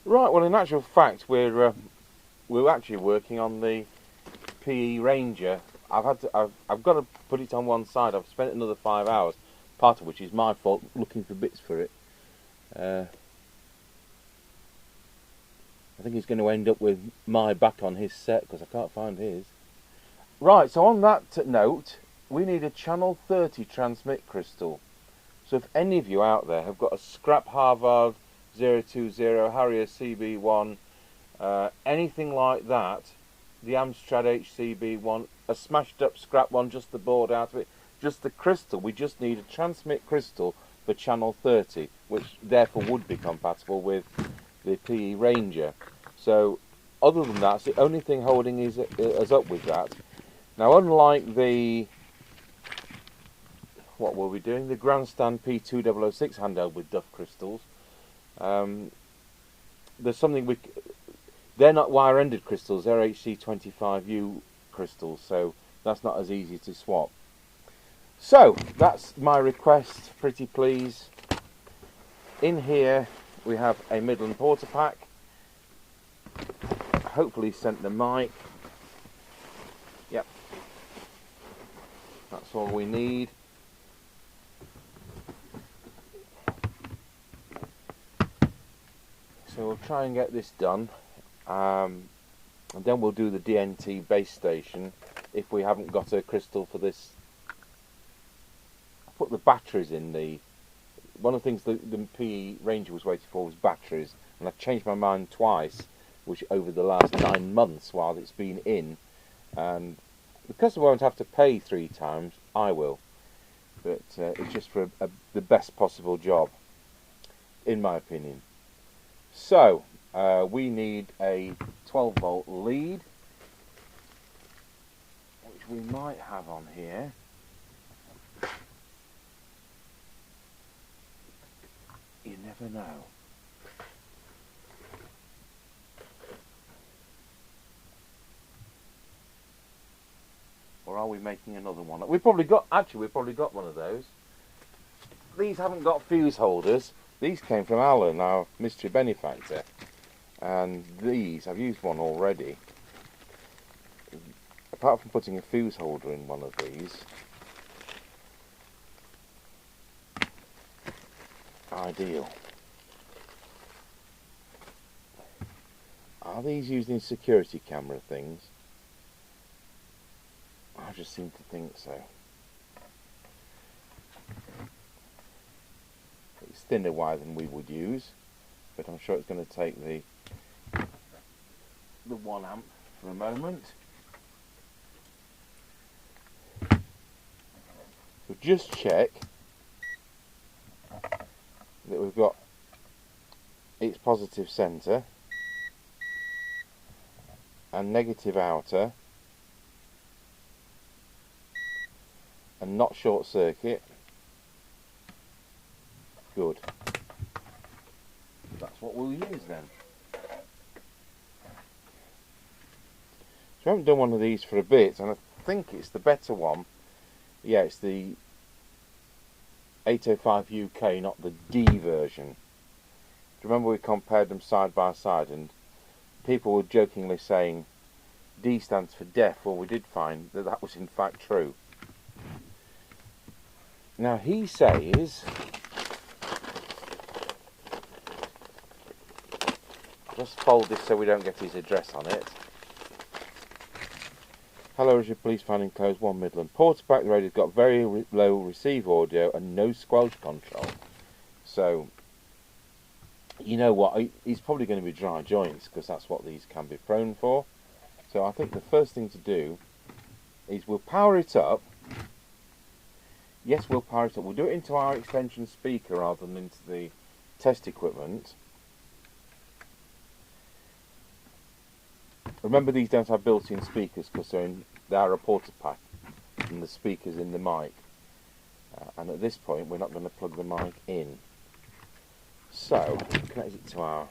Right, well in actual fact we're actually working on the PE Ranger. I've got to put it on one side. I've spent another 5 hours, part of which is my fault, looking for bits for it. I think he's going to end up with my back on his set because I can't find his. Right, so on that note, we need a channel 30 transmit crystal. So if any of you out there have got a scrap Harvard 020 Harrier CB1, anything like that, the Amstrad HCB1, a smashed up scrap one, just the board out of it, just the crystal, we just need a transmit crystal for channel 30, which therefore would be compatible with the PE Ranger. So other than that, it's the only thing holding us up with that. Now unlike the, what were we doing, the Grandstand P2006 handheld with Duff crystals, there's something they're not wire-ended crystals, they're HC25U crystals, so that's not as easy to swap. So that's my request, pretty please. In here we have a Midland Port-A-Pack, hopefully sent the mic. Yep, that's all we need. So we'll try and get this done, and then we'll do the DNT base station if we haven't got a crystal for this. I put the batteries in the, one of the things the PE Ranger was waiting for was batteries, and I've changed my mind twice, which over the last 9 months while it's been in, and the customer won't have to pay 3 times, I will, but it's just for the best possible job, in my opinion. So, we need a 12 volt lead, which we might have on here. You never know. Or are we making another one? We've probably got one of those. These haven't got fuse holders. These came from Alan, our mystery benefactor, and these, I've used one already. Apart from putting a fuse holder in one of these, ideal. Are these used in security camera things? I just seem to think so. It's thinner wire than we would use, but I'm sure it's going to take the 1 amp for a moment. So just check that we've got its positive centre and negative outer, and not short circuit. Good. That's what we'll use then. So I haven't done one of these for a bit, and I think it's the better one. Yeah, it's the 805 UK, not the D version. Do you remember we compared them side by side, and people were jokingly saying D stands for deaf? Well, we did find that that was in fact true. Now he says, just fold this so we don't get his address on it. Hello, as you please find enclosed 1 Midland. Port-A-Pack radio's got very low receive audio and no squelch control. So, you know what, he's probably going to be dry joints because that's what these can be prone for. So I think the first thing to do is we'll power it up. Yes, we'll power it up. We'll do it into our extension speaker rather than into the test equipment. Remember, these don't have built-in speakers because they are a Port-A-Pack and the speaker's in the mic. And at this point, we're not going to plug the mic in. So, connect it to our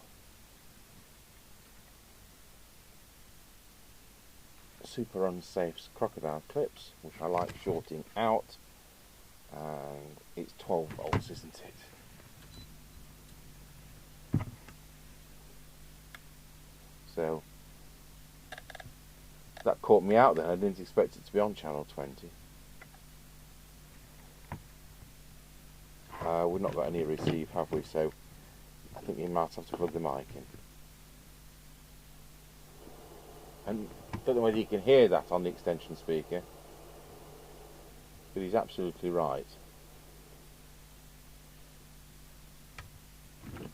super unsafe crocodile clips, which I like shorting out. And it's 12 volts, isn't it? So that caught me out then. I didn't expect it to be on channel 20. We've not got any receive, have we? So I think you might have to plug the mic in. And I don't know whether you can hear that on the extension speaker, but he's absolutely right.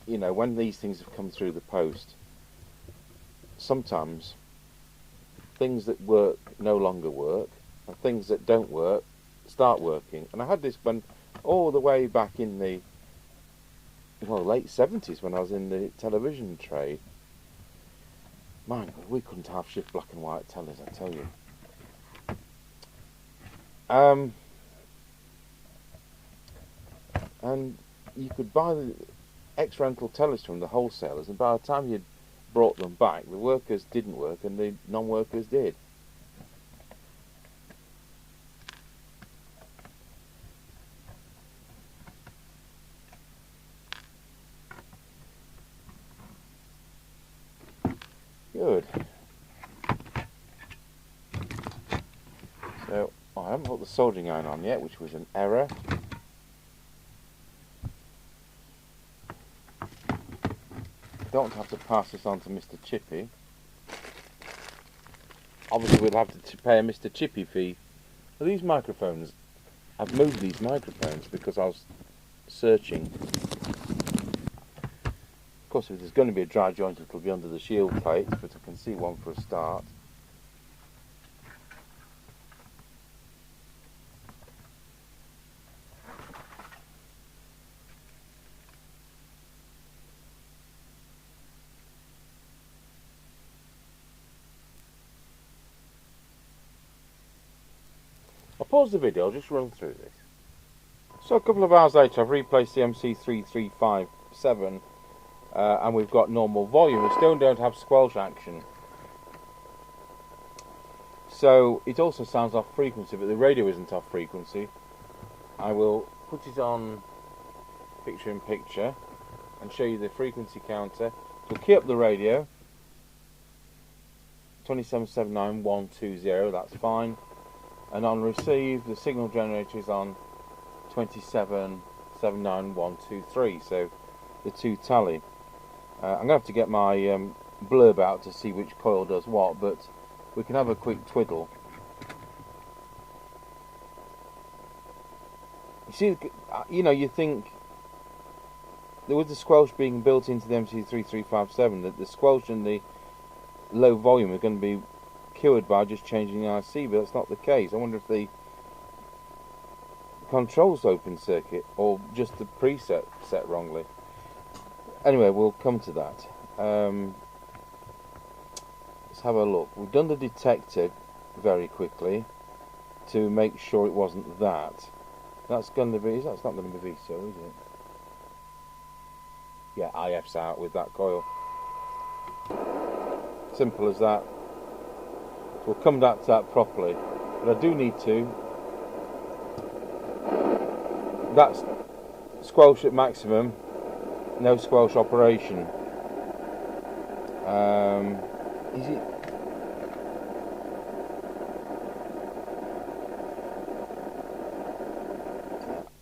You know, when these things have come through the post, sometimes things that work no longer work, and things that don't work start working. And I had this when all the way back in the late 70s when I was in the television trade. Man, we couldn't have shift black and white tellers, I tell you. And you could buy the ex-rental tellers from the wholesalers, and by the time you'd brought them back, the workers didn't work and the non-workers did. Good. So I haven't put the soldering iron on yet, which was an error. Don't have to pass this on to Mr. Chippy. Obviously we'll have to pay a Mr. Chippy fee for these microphones. I've moved these microphones because I was searching. Of course, if there's going to be a dry joint, it'll be under the shield plate, but I can see one for a start. I'll pause the video, I'll just run through this. So a couple of hours later, I've replaced the MC3357 and we've got normal volume. We still don't have squelch action. So it also sounds off frequency, but the radio isn't off frequency. I will put it on picture in picture and show you the frequency counter. So key up the radio, 2779120, that's fine. And on receive, the signal generator is on 2779123, so the two tally. I'm going to have to get my blurb out to see which coil does what, but we can have a quick twiddle. You see, you know, you think there was the squelch being built into the MC3357, that the squelch and the low volume are going to be cured by just changing the IC, but that's not the case. I wonder if the controls open circuit or just the preset set wrongly. Anyway, we'll come to that. Let's have a look. We've done the detector very quickly to make sure it wasn't that. That's going to be, that's not going to be VSO, is it? Yeah, IF's out with that coil. Simple as that. So we'll come back to that properly. But I do need to. That's squelch at maximum. No squelch operation. Is it?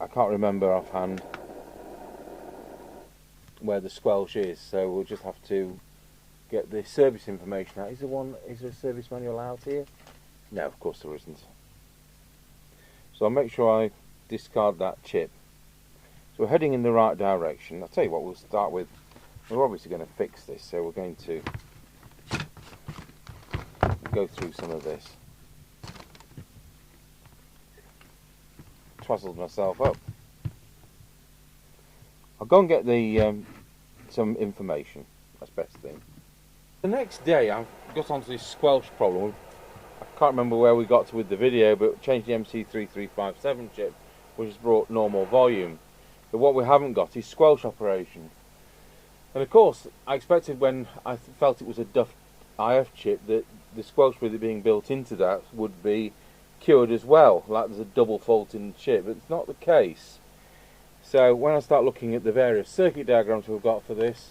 I can't remember offhand where the squelch is, so we'll just have to get the service information out. Is there a service manual out here? No, of course there isn't. So I'll make sure I discard that chip. So we're heading in the right direction. I'll tell you what, we'll start with, we're obviously going to fix this, so we're going to go through some of this. Twazzled myself up. I'll go and get the some information. That's the best thing. The next day I got onto this squelch problem. I can't remember where we got to with the video, but changed the MC3357 chip, which has brought normal volume. But what we haven't got is squelch operation. And of course, I expected when I felt it was a Duff IF chip that the squelch with it being built into that would be cured as well, like there's a double fault in the chip, but it's not the case. So when I start looking at the various circuit diagrams we've got for this,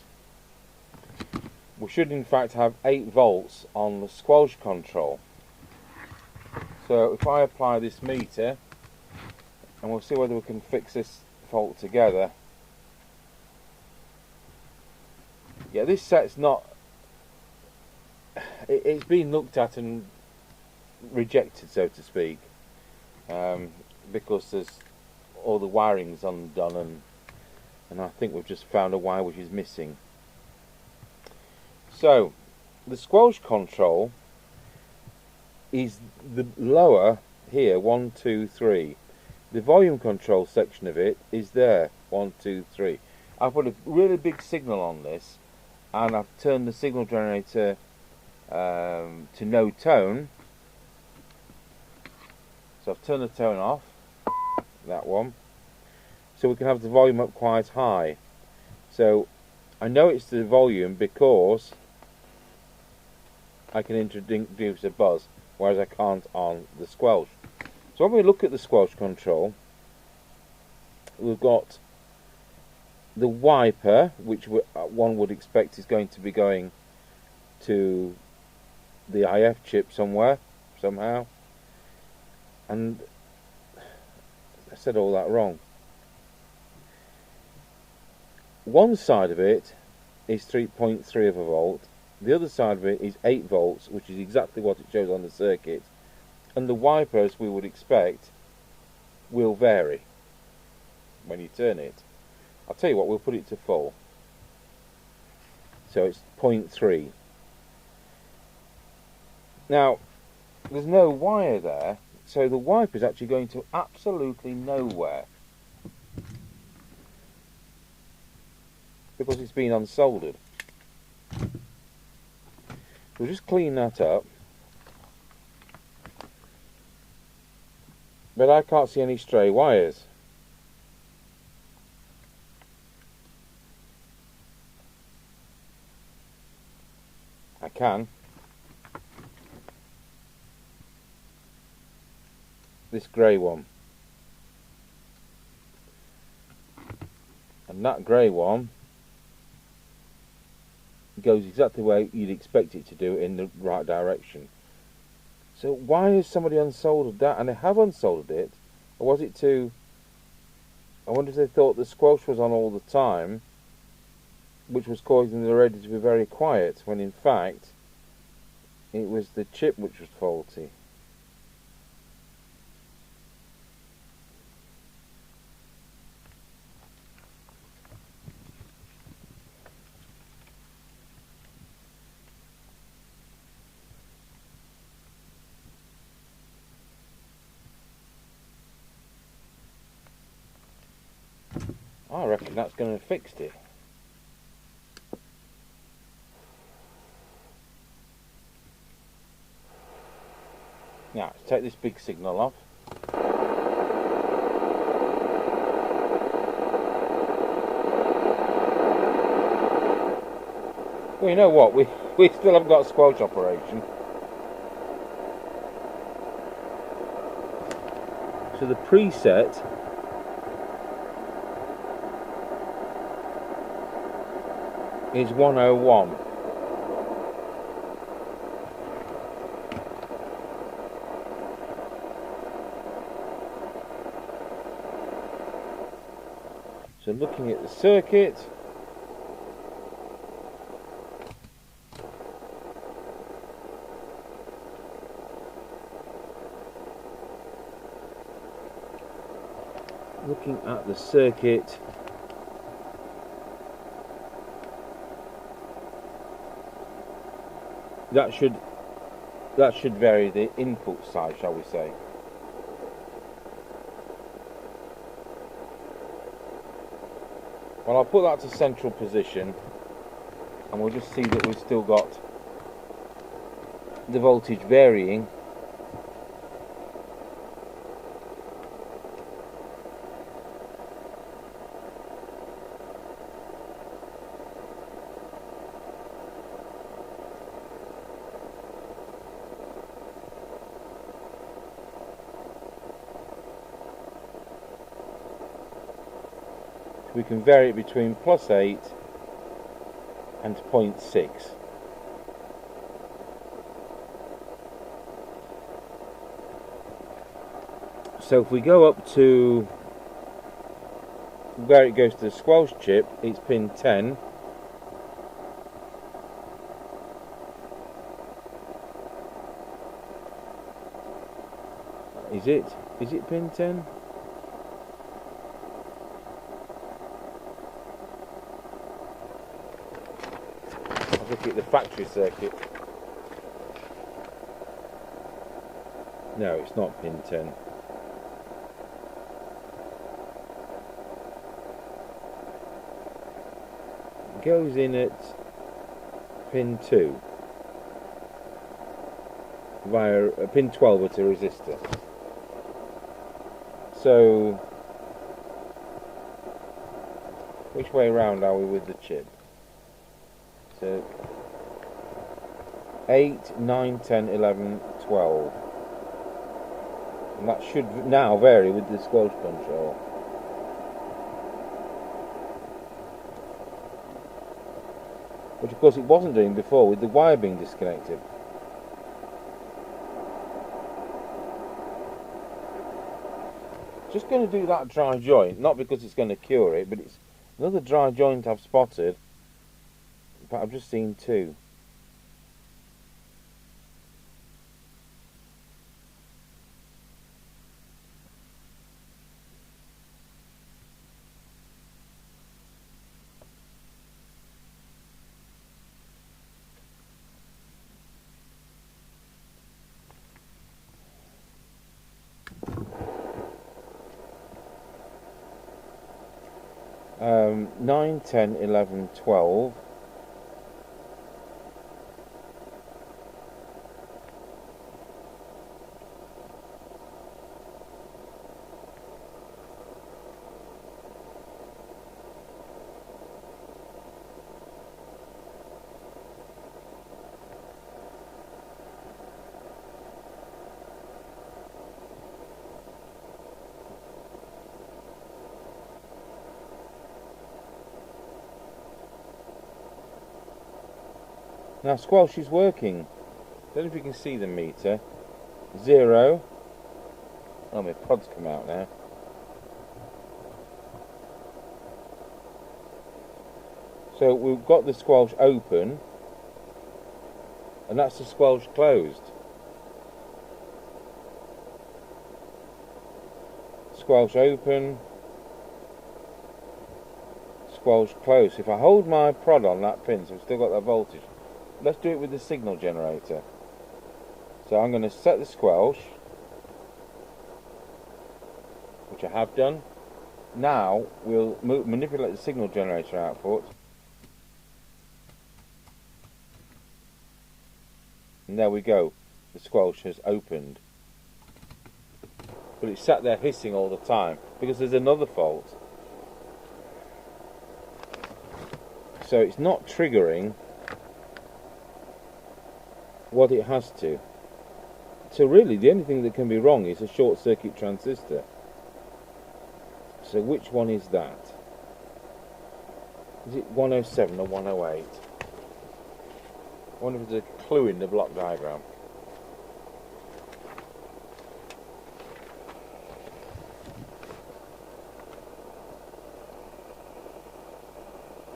we should in fact have 8 volts on the squelch control. So if I apply this meter, and we'll see whether we can fix this fault together. Yeah, this set's not, it's been looked at and rejected, so to speak, because there's all the wiring's undone, and I think we've just found a wire which is missing. So the squelch control is the lower here, 1, 2, 3. The volume control section of it is there, 1, 2, 3. I've put a really big signal on this, and I've turned the signal generator to no tone. So I've turned the tone off, that one, so we can have the volume up quite high. So I know it's the volume because I can introduce a buzz, whereas I can't on the squelch. So when we look at the squelch control, we've got the wiper, which one would expect is going to be going to the IF chip somewhere, somehow. And I said all that wrong. One side of it is 3.3 of a volt, the other side of it is 8 volts, which is exactly what it shows on the circuit. And the wiper, as we would expect, will vary when you turn it. I'll tell you what, we'll put it to full. So it's 0.3. Now, there's no wire there, so the wiper is actually going to absolutely nowhere, because it's been unsoldered. We'll just clean that up. But I can't see any stray wires. I can. This grey one. And that grey one goes exactly where you'd expect it to do, in the right direction. So why has somebody unsoldered that? And they have unsoldered it. Or was it to... I wonder if they thought the squelch was on all the time, which was causing the radio to be very quiet, when in fact it was the chip which was faulty. I reckon that's going to have fixed it. Now, let's take this big signal off. Well, you know what? We still haven't got a squelch operation. So the preset is 101. So looking at the circuit, that should vary the input side, shall we say. Well, I'll put that to central position, and we'll just see that we've still got the voltage varying. We can vary it between +8 and 0.6. So if we go up to where it goes to the squelch chip, it's pin 10. Is it? Is it pin 10? I'll look at the factory circuit. No, it's not pin 10. It goes in at pin 2 via pin 12 with a resistor. So, which way round are we with the chip? So, 8, 9, 10, 11, 12. And that should now vary with the squelch control. Which of course it wasn't doing before with the wire being disconnected. Just going to do that dry joint, not because it's going to cure it, but it's another dry joint I've spotted. In fact, I've just seen 2. Um, 9, 10, 11, 12. Now squelch is working. Don't know if you can see the meter. 0. Oh, my pod's come out now. So we've got the squelch open, and that's the squelch closed. Squelch open, squelch closed. If I hold my prod on that pin, so I've still got that voltage. Let's do it with the signal generator. So I'm going to set the squelch, which I have done. Now we'll manipulate the signal generator output. And there we go. The squelch has opened. But it's sat there hissing all the time because there's another fault. So it's not triggering what it has to. So really the only thing that can be wrong is a short circuit transistor. So which one is that? Is it 107 or 108? I wonder if there's a clue in the block diagram.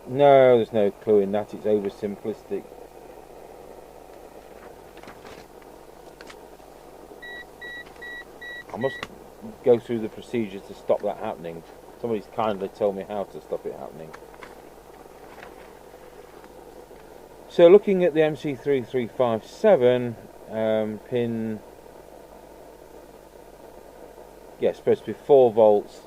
No, there's no clue in that, it's oversimplistic. I must go through the procedures to stop that happening. Somebody's kindly told me how to stop it happening. So looking at the MC3357 pin, yeah, it's supposed to be 4 volts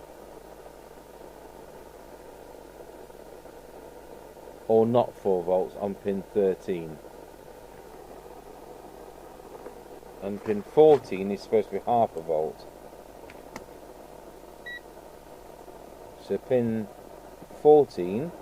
or not 4 volts on pin 13. And pin 14 is supposed to be half a volt. So pin 14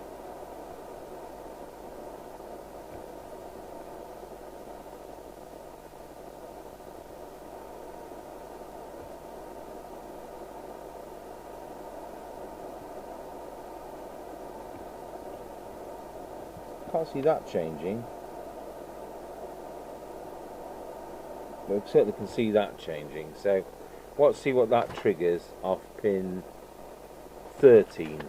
can't see that changing. But I certainly can see that changing. So Let's see what that triggers off pin 13.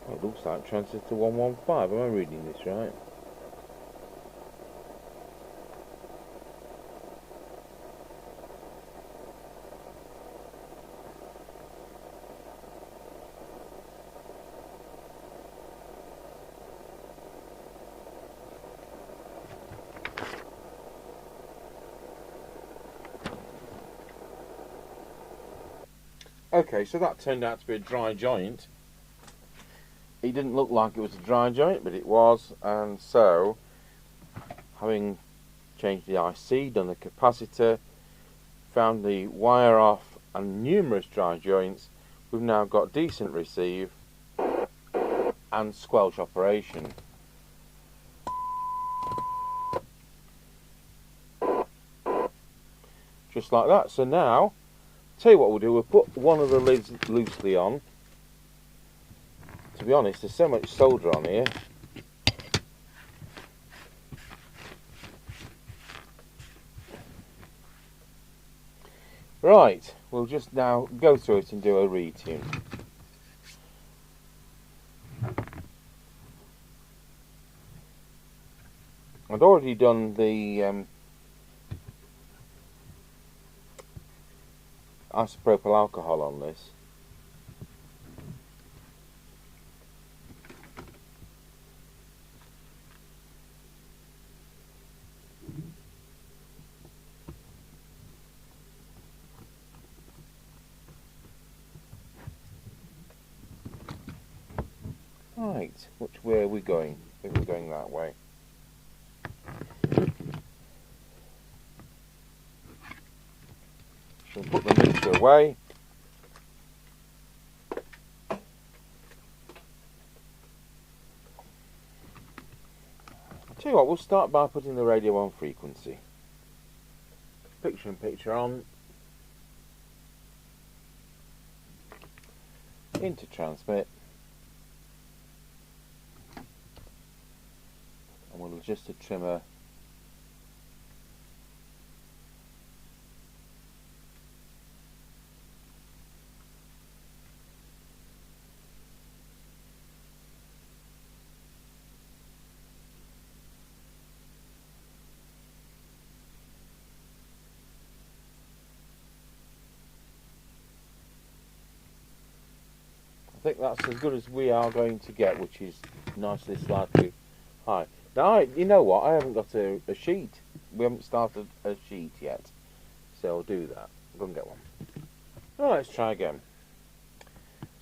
Oh, it looks like transistor 115. Am I reading this right? Okay, so that turned out to be a dry joint. It didn't look like it was a dry joint, but it was, and so, having changed the IC, done the capacitor, found the wire off, and numerous dry joints, we've now got decent receive and squelch operation. Just like that. So now, tell you what we'll do, we'll put one of the lids loosely on. To be honest, there's so much solder on here. Right, we'll just now go through it and do a retune. I'd already done the isopropyl alcohol on this. Right, which way are we going? I think we're going that way. We'll put the mixture away. I'll tell you what, we'll start by putting the radio on frequency. Picture in picture on. Into transmit. And we'll adjust the trimmer . I think that's as good as we are going to get, which is nicely slightly high. Now, you know what? I haven't got a sheet. We haven't started a sheet yet, so I'll do that. Go and get one. Now let's try again.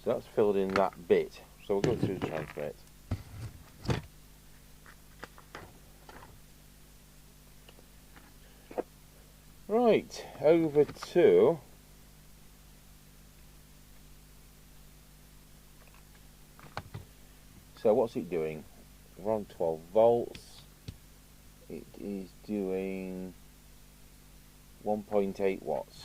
So that's filled in that bit. So we'll go through the transmit. Right, over to so what's it doing? We're on 12 volts. It is doing 1.8 watts.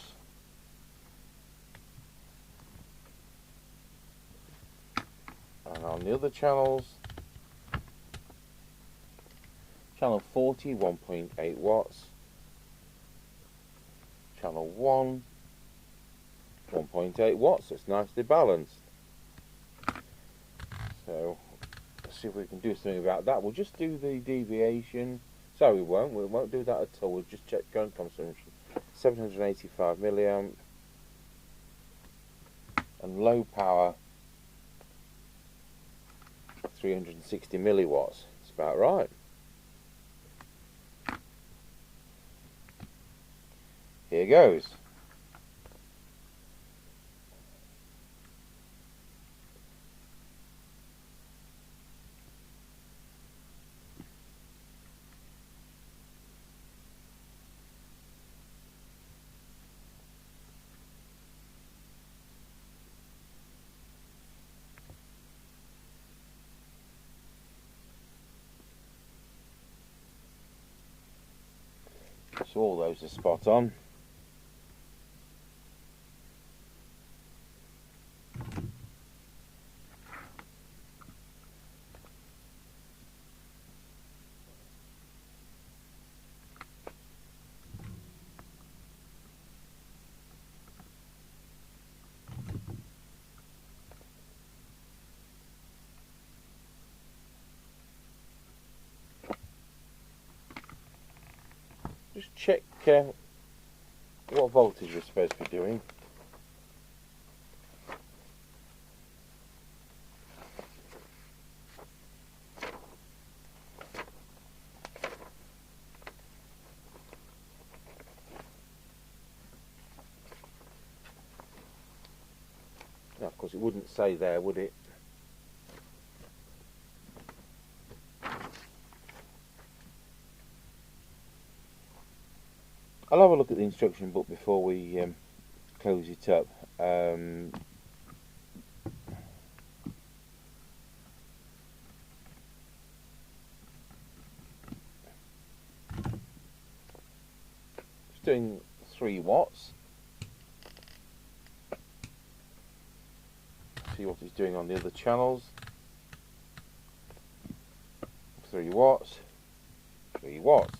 And on the other channels, channel 40, 1.8 watts. Channel 1, 1.8 watts. It's nicely balanced. So let's see if we can do something about that. We'll just do the deviation. Sorry, we won't do that at all. We'll just check current consumption. 785 milliamp and low power 360 milliwatts. It's about right. Here goes. so all those are spot on. Just check what voltage we're supposed to be doing. Now, of course, it wouldn't say there, would it? I'll have a look at the instruction book before we close it up. Just doing 3 watts. See what it's doing on the other channels. 3 watts. 3 watts.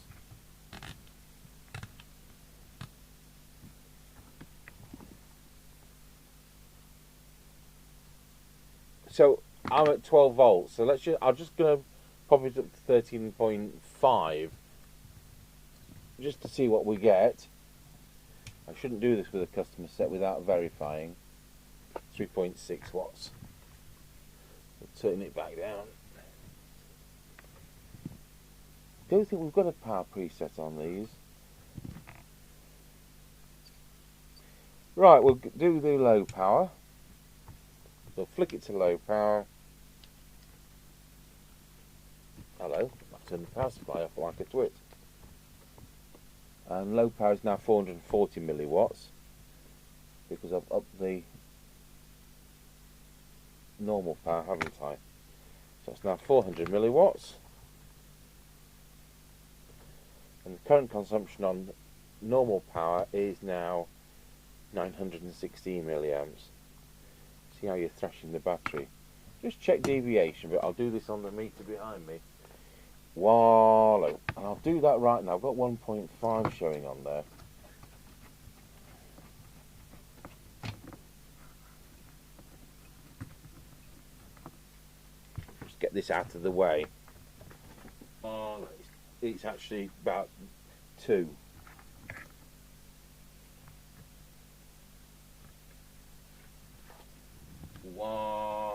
So I'm at 12 volts. So I'm just gonna pop it up to 13.5 just to see what we get. I shouldn't do this with a customer set without verifying. 3.6 watts. We'll turn it back down. Don't think we've got a power preset on these. Right, we'll do the low power. So flick it to low power. Hello, I've turned the power supply off like a twit. And low power is now 440 milliwatts because I've upped the normal power, haven't I? So it's now 400 milliwatts. And the current consumption on normal power is now 916 milliamps. See how you're thrashing the battery. Just check deviation, but I'll do this on the meter behind me. Wallow. And I'll do that right now. I've got 1.5 showing on there. Just get this out of the way. It's actually about 2. Wallow.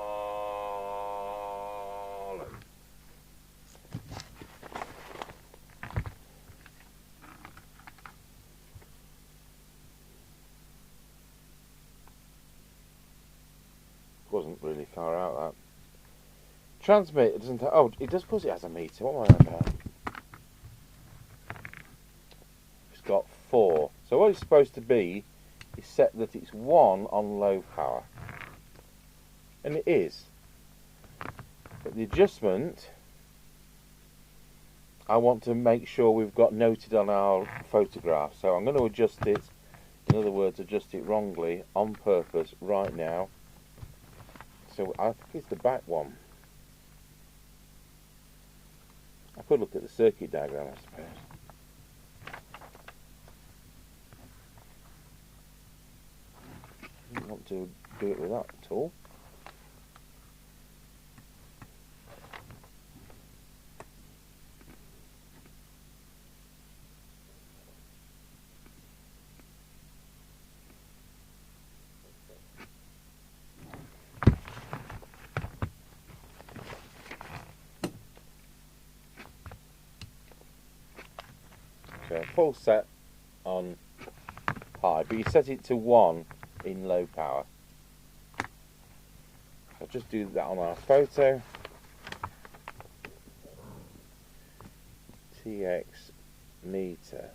Wasn't really far out, that. Transmit, it doesn't have, oh, it does put it as a meter. What am I about? It's got 4. So what it's supposed to be is set that it's 1 on low power. And it is. But the adjustment, I want to make sure we've got noted on our photograph. So I'm going to adjust it, in other words, adjust it wrongly on purpose right now. So I think it's the back one. I could look at the circuit diagram, I suppose. I don't want to do it with that at all. Full set on high, but you set it to 1 in low power. I'll just do that on our photo. TX meter.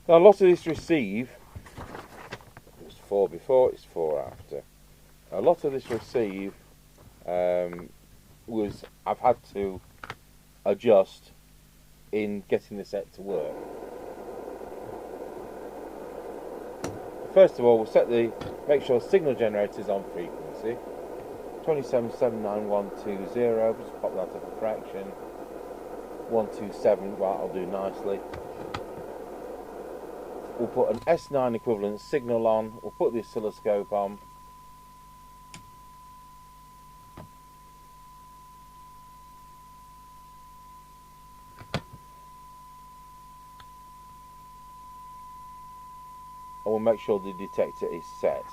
Now a lot of this receive, it was 4 before, it's 4 after. A lot of this receive was I've had to adjust in getting the set to work. First of all, we'll make sure signal generator is on frequency. 2779120, just pop that up a fraction. 127, well, I'll do nicely. We'll put an S9 equivalent signal on, we'll put the oscilloscope on. And we'll make sure the detector is set.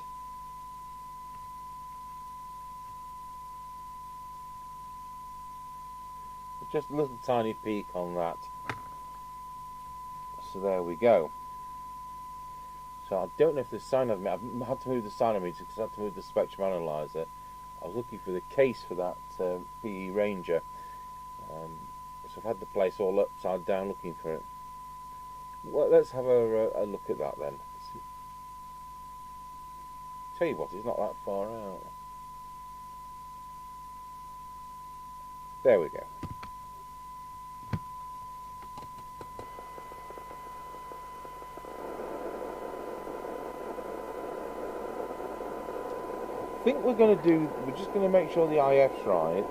Just a little tiny peak on that. So there we go. So I don't know if the cyanometer, I've had to move the cyanometer because I had to move the spectrum analyzer. I was looking for the case for that PE Ranger. So I've had the place all upside down looking for it. Well, let's have a look at that then. Tell you what, it's not that far out. There we go. I think we're just going to make sure the IF's right.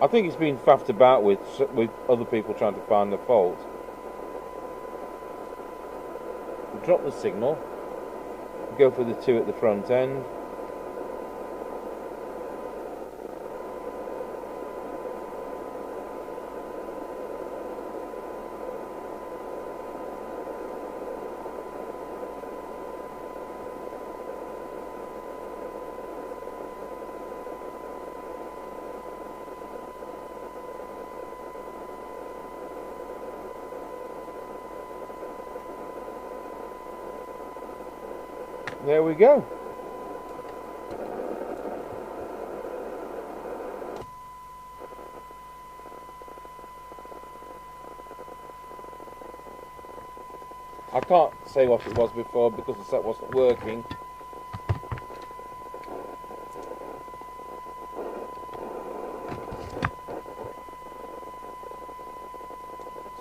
I think it's been faffed about with other people trying to find the fault. We'll drop the signal, go for the 2 at the front end. There we go. I can't say what it was before because the set wasn't working.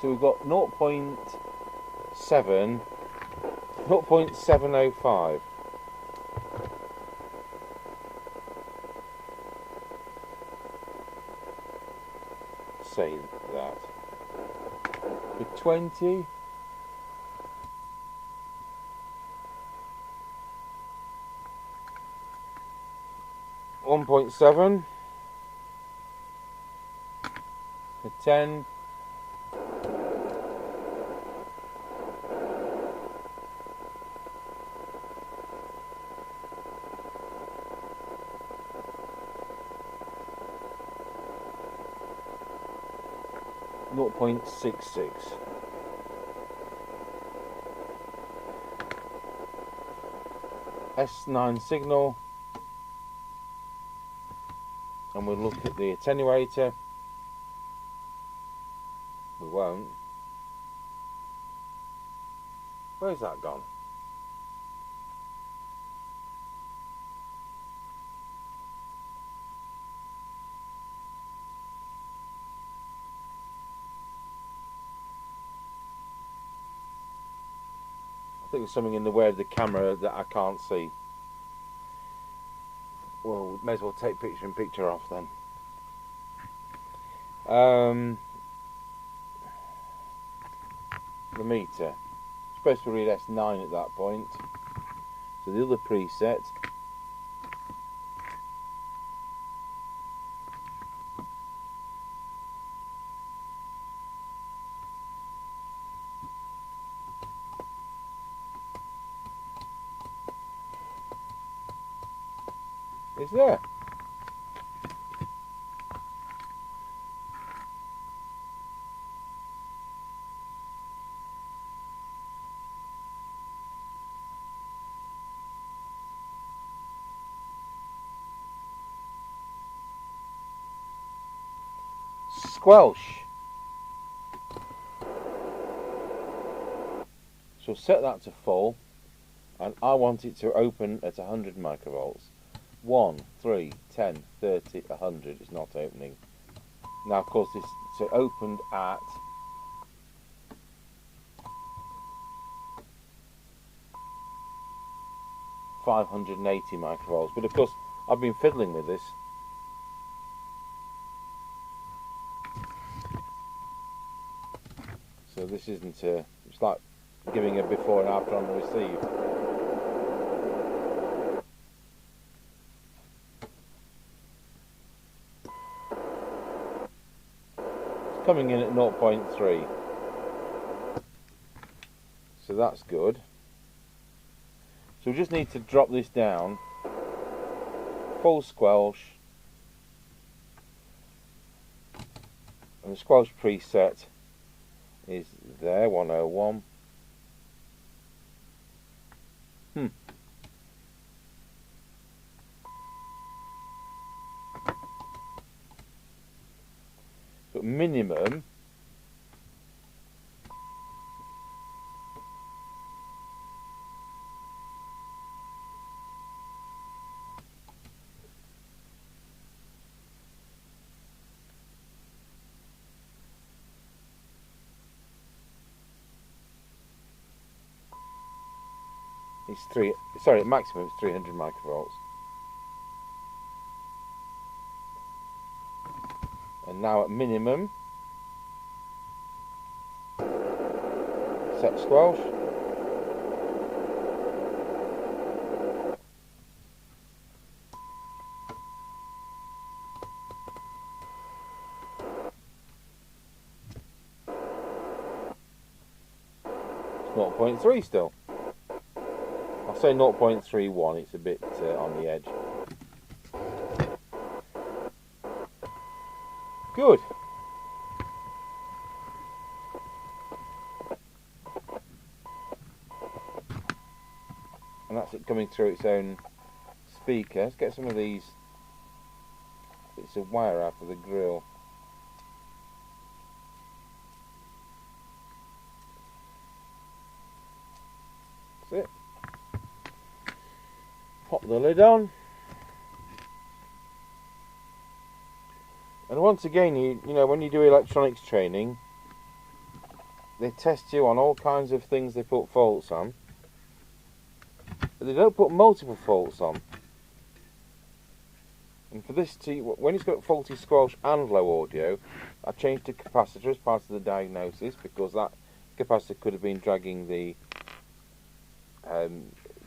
So we've got 0.705. Say that. With 20. One 1.7 for 10. .66. S9 signal, and we'll look at the attenuator. We won't. Where's that gone? I think there's something in the way of the camera that I can't see. Well, may as well take picture in picture off then. The meter. It's supposed to read S9 at that point. So the other preset. Is there? squelch. So set that to full, and I want it to open at 100 microvolts. 1, 3, 10, 30, 100. It's not opening. Now, of course, this so opened at 580 microvolts, but of course I've been fiddling with this. So this isn't it's like giving a before and after on the receive. It's coming in at 0.3, so that's good. So we just need to drop this down, full squelch, and the squelch preset is there, 101. But minimum, maximum is 300 microvolts. And now at minimum, set squelch. It's 0.3 still. I'll say 0.31, it's a bit on the edge. Good. And that's it coming through its own speaker. Let's get some of these bits of wire out of the grill. That's it. Pop the lid on. And once again, you know, when you do electronics training, they test you on all kinds of things they put faults on. But they don't put multiple faults on. And for this, when it's got faulty squelch and low audio, I changed the capacitor as part of the diagnosis, because that capacitor could have been dragging the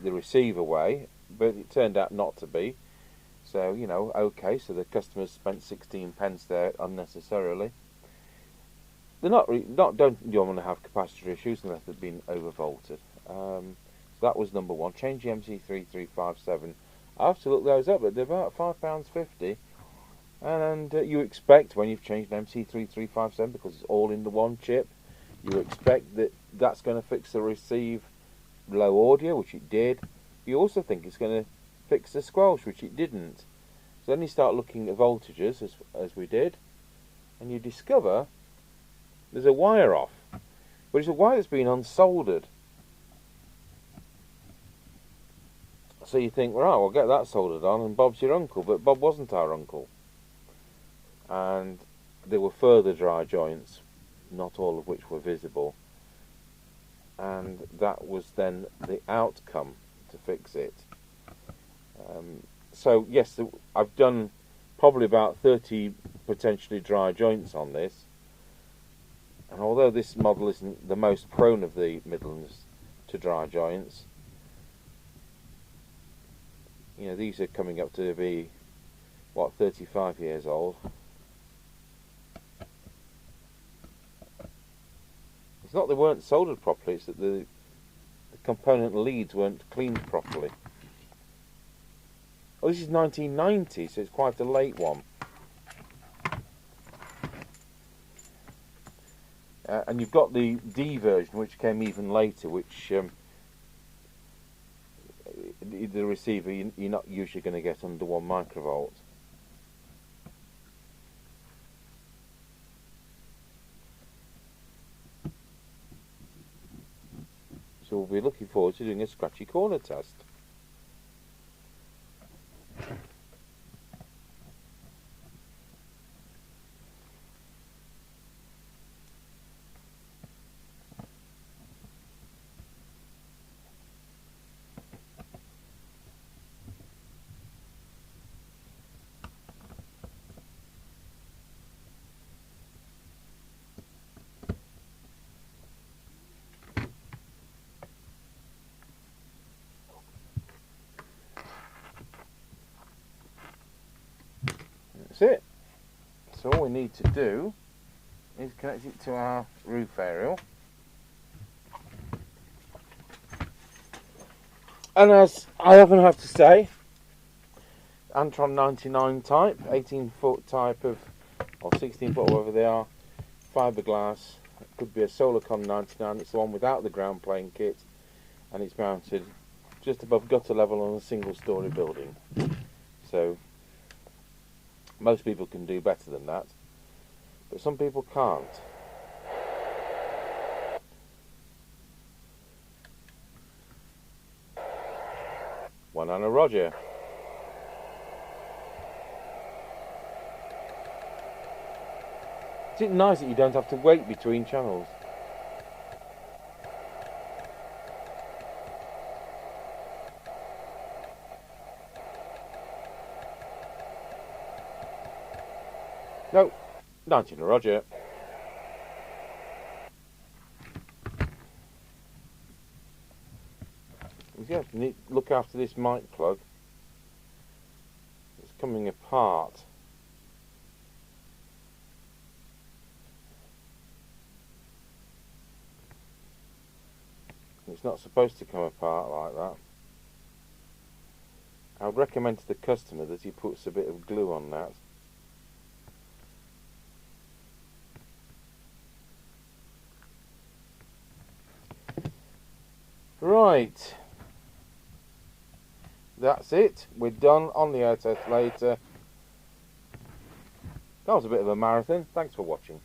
receiver away, but it turned out not to be. So, you know, okay, so the customers spent 16 pence there unnecessarily. They're don't want to have capacitor issues unless they've been overvolted. So that was number one. Change the MC3357. I have to look those up, but they're about £5.50. And you expect, when you've changed an MC3357, because it's all in the one chip, you expect that that's going to fix the receive low audio, which it did. You also think it's going to fix the squelch, which it didn't. So then you start looking at voltages, as we did, and you discover there's a wire off, but it's a wire that's been unsoldered. So you think, right, we'll get that soldered on, and Bob's your uncle, but Bob wasn't our uncle. And there were further dry joints, not all of which were visible, and that was then the outcome to fix it. So yes, I've done probably about 30 potentially dry joints on this, and although this model isn't the most prone of the Midlands to dry joints, you know, these are coming up to be, what, 35 years old. It's not they weren't soldered properly, it's that the component leads weren't cleaned properly. Oh, this is 1990, so it's quite a late one. And you've got the D version, which came even later, which the receiver you're not usually going to get under 1 microvolt. looking forward to doing a scratchy corner test. That's it. So all we need to do is connect it to our roof aerial. And as I often have to say, Antron 99 type, 18-foot type of, or 16-foot, whatever they are, fiberglass. It could be a Solarcon 99. It's the one without the ground plane kit, and it's mounted just above gutter level on a single-storey building. So most people can do better than that, but some people can't. One Anna Roger. Isn't it nice that you don't have to wait between channels? No, 19 Roger. You have to look after this mic plug. It's coming apart. It's not supposed to come apart like that. I would recommend to the customer that he puts a bit of glue on that. Right, that's it. We're done on the air test later. That was a bit of a marathon. Thanks for watching.